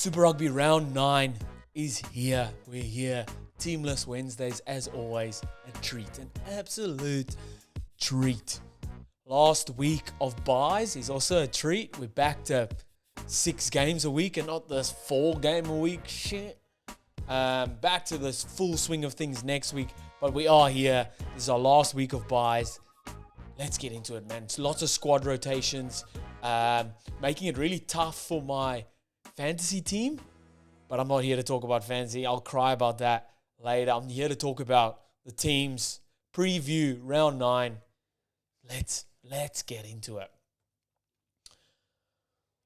Super Rugby Round 9 is here. We're here. Teamless Wednesdays, as always. A treat. An absolute treat. Last week of buys is also a treat. We're back to 6 games a week and not this 4 game a week shit. Back to this full swing of things next week. But we are here. This is our last week of buys. Let's get into it, man. It's lots of squad rotations. Making it really tough for my fantasy team. But I'm not here to talk about fantasy. I'll cry about that later. I'm here to talk about the teams. Preview round 9. Let's get into it.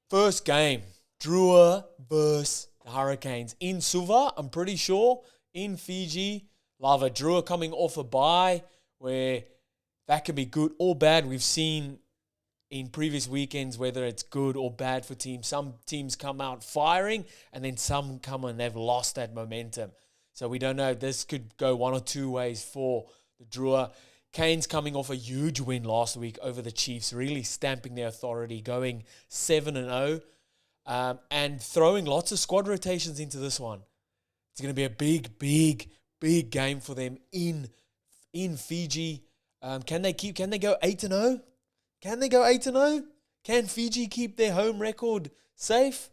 First game, Drua versus the Hurricanes in Suva, I'm pretty sure, in Fiji. Love it. Drua coming off a bye where that can be good or bad. We've seen in previous weekends whether it's good or bad for teams. Some teams come out firing and then some come and they've lost that momentum. So we don't know. This could go one or two ways for the Drua. Canes coming off a huge win last week over the Chiefs, really stamping their authority, going 7-0, and throwing lots of squad rotations into this one. It's going to be a big game for them in Fiji. Can they go 8-0? Can they go 8-0? Can Fiji keep their home record safe?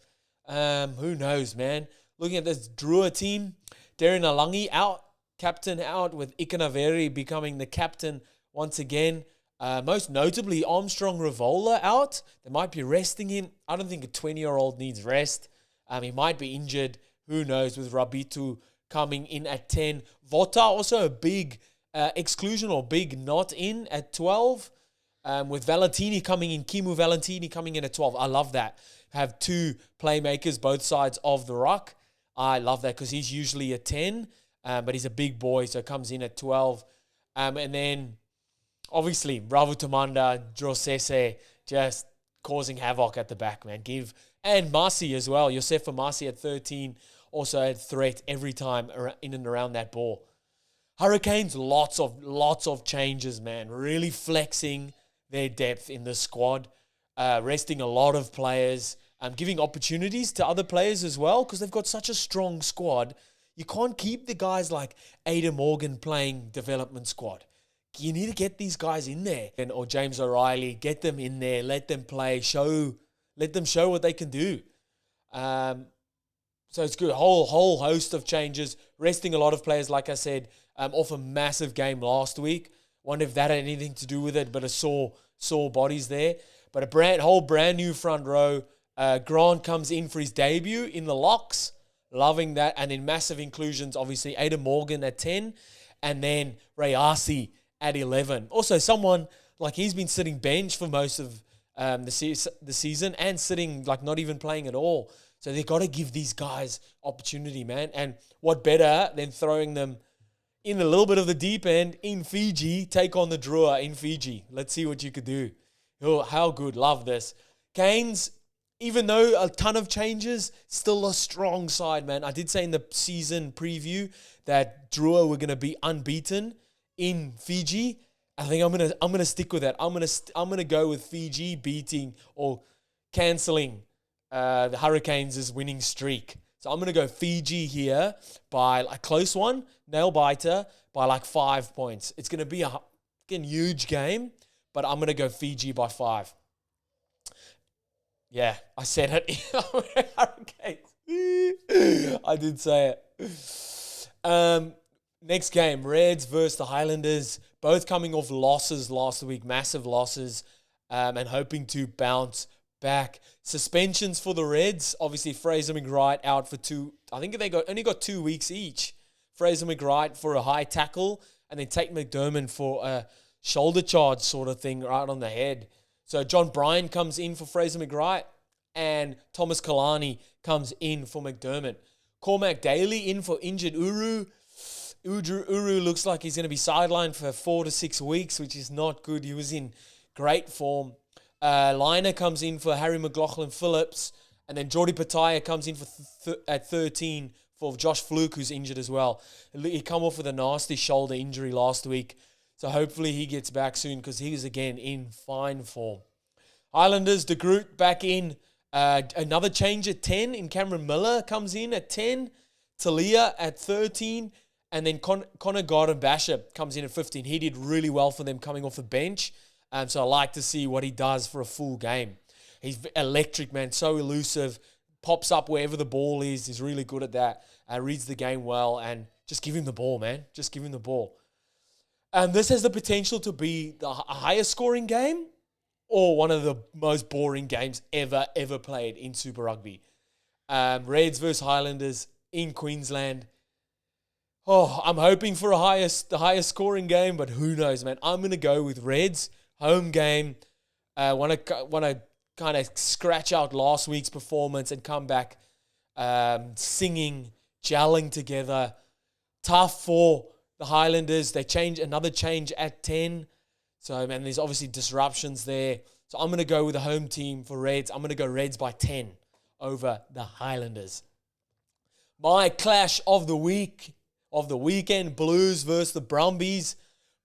Who knows, man. Looking at this Drua team, Darren Alangi out. Captain out, with Ikanaveri becoming the captain once again. Most notably, Armstrong Revola out. They might be resting him. I don't think a 20-year-old needs rest. He might be injured. Who knows, with Rabitu coming in at 10. Vota also a big exclusion or big not in at 12. With Valentini coming in, Kimu Valentini coming in at 12. I love that. Have 2 playmakers both sides of the ruck. I love that because he's usually a 10. But he's a big boy, so comes in at 12. And then, obviously, Ravu Tamanda, Drosese, just causing havoc at the back, man. And Marcy as well. Yosefa Marcy at 13, also a threat every time in and around that ball. Hurricanes, lots of changes, man. Really flexing their depth in the squad. Resting a lot of players. Giving opportunities to other players as well, because they've got such a strong squad. You can't keep the guys like Ada Morgan playing development squad. You need to get these guys in there. Or James O'Reilly, get them in there, let them play, let them show what they can do. So it's good. Whole host of changes, resting a lot of players, like I said, off a massive game last week. Wonder if that had anything to do with it, but a sore bodies there. But a whole brand new front row. Grant comes in for his debut in the locks. Loving that. And then massive inclusions, obviously, Ada Morgan at 10. And then Rayasi at 11. Also, someone, like, he's been sitting bench for most of the season and sitting, like, not even playing at all. So they've got to give these guys opportunity, man. And what better than throwing them in a little bit of the deep end in Fiji, take on the Drua in Fiji. Let's see what you could do. Oh, how good. Love this. Canes, even though a ton of changes, still a strong side, man. I did say in the season preview that Drua were going to be unbeaten in Fiji. I think I'm gonna stick with that. I'm gonna go with Fiji beating or cancelling the Hurricanes' winning streak. So I'm gonna go Fiji here by a close one, nail biter by like 5 points. It's gonna be a fucking huge game, but I'm gonna go Fiji by 5. Yeah, I said it. Hurricanes. I did say it. Next game, Reds versus the Highlanders. Both coming off losses last week, massive losses, and hoping to bounce back. Suspensions for the Reds. Obviously, Fraser McWright out for 2. I think they only got 2 weeks each. Fraser McWright for a high tackle, and then Tate McDermott for a shoulder charge sort of thing right on the head. So John Bryan comes in for Fraser McWright, and Thomas Kalani comes in for McDermott. Cormac Daly in for injured Uru. Uru looks like he's going to be sidelined for 4 to 6 weeks, which is not good. He was in great form. Liner comes in for Harry McLaughlin-Phillips, and then Jordi Pataya comes in for at 13 for Josh Fluke, who's injured as well. He come off with a nasty shoulder injury last week. So hopefully he gets back soon because he is, again, in fine form. Highlanders, De Groot back in. Another change at 10 in Cameron Miller comes in at 10. Talia at 13. And then Connor Garden-Basher comes in at 15. He did really well for them coming off the bench. So I like to see what he does for a full game. He's electric, man. So elusive. Pops up wherever the ball is. He's really good at that. Reads the game well. And just give him the ball, man. Just give him the ball. And this has the potential to be a higher scoring game or one of the most boring games ever played in Super Rugby. Reds versus Highlanders in Queensland. Oh, I'm hoping for the highest scoring game, but who knows, man. I'm going to go with Reds. Home game. Want to kind of scratch out last week's performance and come back singing, gelling together. Tough for the Highlanders. They another change at 10. So, man, there's obviously disruptions there. So I'm going to go with the home team for Reds. I'm going to go Reds by 10 over the Highlanders. My clash of the weekend, Blues versus the Brumbies.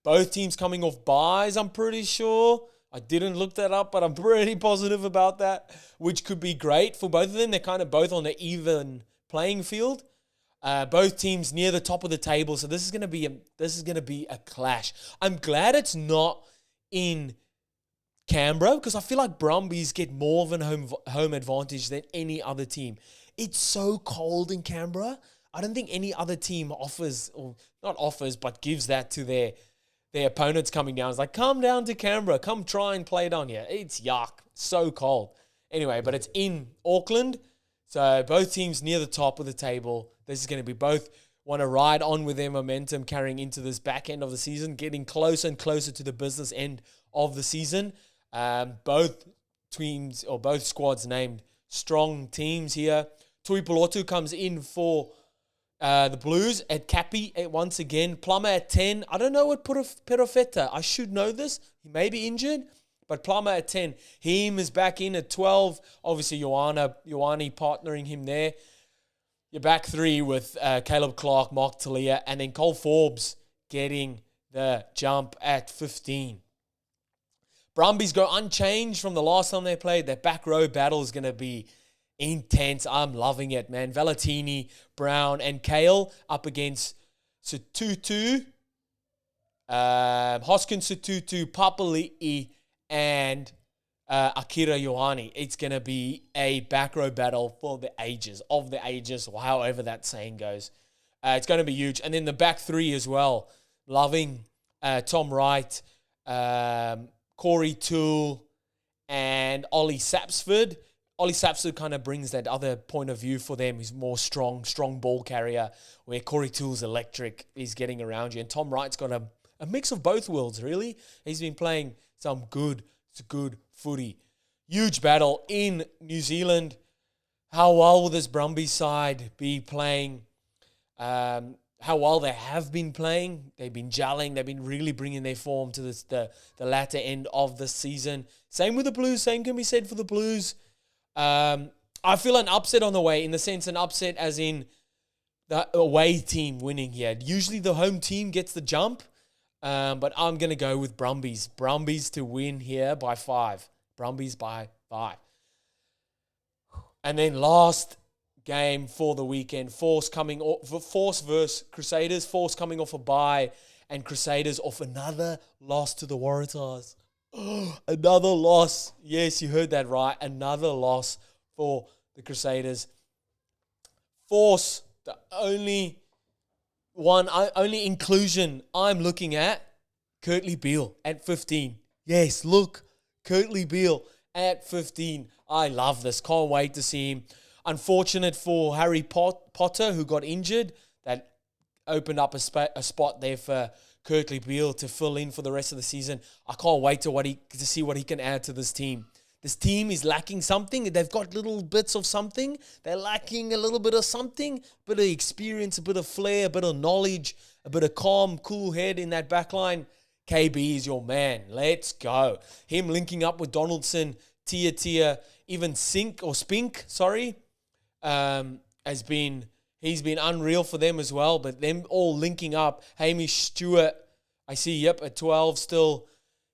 Both teams coming off byes, I'm pretty sure. I didn't look that up, but I'm pretty positive about that, which could be great for both of them. They're kind of both on the even playing field. Both teams near the top of the table, so this is going to be a clash. I'm glad it's not in Canberra because I feel like Brumbies get more of an home advantage than any other team. It's so cold in Canberra. I don't think any other team but gives that to their opponents coming down. It's like, come down to Canberra. Come try and play down here. It's yuck. So cold. Anyway, but it's in Auckland. So both teams near the top of the table. This is going to be both want to ride on with their momentum carrying into this back end of the season, getting closer and closer to the business end of the season. Both teams or both squads named strong teams here. Tui Pelotu comes in for the Blues at Cappy once again. Plummer at 10. I don't know what Perofeta. I should know this. He may be injured, but Plummer at 10. Heem is back in at 12. Obviously, Ioane partnering him there. Your back three with Caleb Clark, Mark Talia, and then Cole Forbes getting the jump at 15. Brumbies go unchanged from the last time they played. That back row battle is going to be intense. I'm loving it, man. Valentini, Brown, and Kale up against Sututu, Hoskins, Sututu, Papali'i, and Akira Ioane. It's going to be a back row battle for the ages, or however that saying goes. It's going to be huge. And then the back three as well. Loving Tom Wright, Corey Toole, and Ollie Sapsford. Ollie Sapsford kind of brings that other point of view for them. He's more strong ball carrier, where Corey Toole's electric. He's getting around you. And Tom Wright's got a mix of both worlds, really. He's been playing some good footy. Huge battle in New Zealand. How well will this Brumbies side be playing? How well they have been playing. They've been gelling. They've been really bringing their form to the latter end of the season. Same with the Blues. Same can be said for the Blues. I feel an upset on the way, in the sense an upset as in the away team winning here. Usually the home team gets the jump, but I'm going to go with Brumbies. Brumbies to win here by 5. Brumbies by 5. And then last game for the weekend, Force versus Crusaders. Force coming off a bye, and Crusaders off another loss to the Waratahs. Another loss. Yes, you heard that right. Another loss for the Crusaders. Force, the only inclusion I'm looking at, Kurtley Beale at 15. Yes, look, Kurtley Beale at 15. I love this. Can't wait to see him. Unfortunate for Harry Potter, who got injured. That opened up a spot there for Kurtley Beale to fill in for the rest of the season. I can't wait to see what he can add to this team. This team is lacking something. They've got little bits of something. They're lacking a little bit of something, a bit of experience, a bit of flair, a bit of knowledge, a bit of calm, cool head in that back line. KB is your man. Let's go. Him linking up with Donaldson, Tia, even Spink, he's been unreal for them as well, but them all linking up. Hamish Stewart, I see, at 12 still.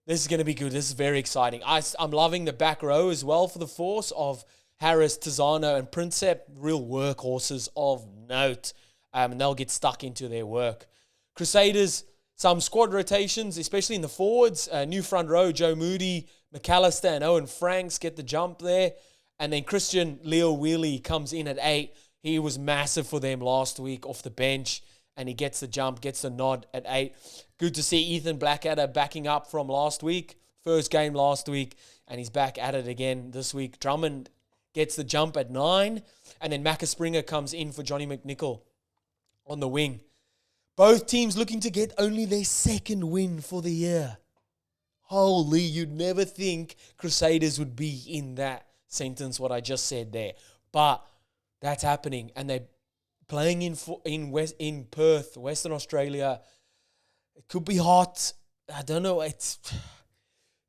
This is going to be good. This is very exciting. I'm loving the back row as well for the Force of Harris, Tizano, and Princep, real workhorses of note. And they'll get stuck into their work. Crusaders, some squad rotations, especially in the forwards. New front row, Joe Moody, McAllister, and Owen Franks get the jump there. And then Christian Leo Wheely comes in at 8. He was massive for them last week off the bench. And he gets the jump, gets the nod at 8. Good to see Ethan Blackadder backing up from last week. First game last week. And he's back at it again this week. Drummond gets the jump at 9. And then Macca Springer comes in for Johnny McNichol on the wing. Both teams looking to get only their second win for the year. Holy, you'd never think Crusaders would be in that sentence, what I just said there. But that's happening. And they're playing in Perth, Western Australia. It could be hot. I don't know.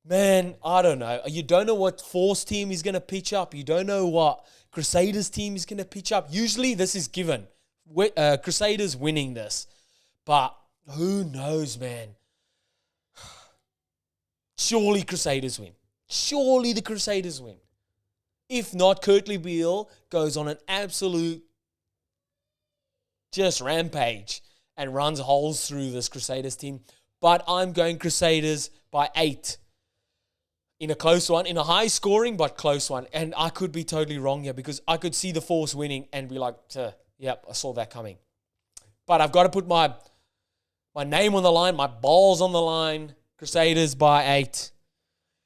Man, I don't know. You don't know what Force team is going to pitch up. You don't know what Crusaders team is going to pitch up. Usually this is given. Crusaders winning this. But who knows, man? Surely Crusaders win. Surely the Crusaders win. If not, Kurtley Beale goes on an absolute just rampage and runs holes through this Crusaders team. But I'm going Crusaders by 8. In a close one, in a high scoring but close one. And I could be totally wrong here because I could see the Force winning and be like, yep, I saw that coming. But I've got to put my name on the line, my balls on the line. Crusaders by 8.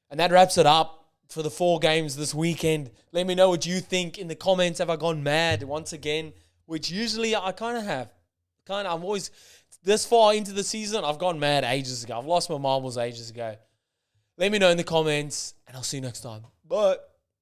And that wraps it up for the 4 games this weekend. Let me know what you think in the comments. Have I gone mad once again? Which usually I kind of have. I'm always, this far into the season, I've gone mad ages ago. I've lost my marbles ages ago. Let me know in the comments, and I'll see you next time. Bye.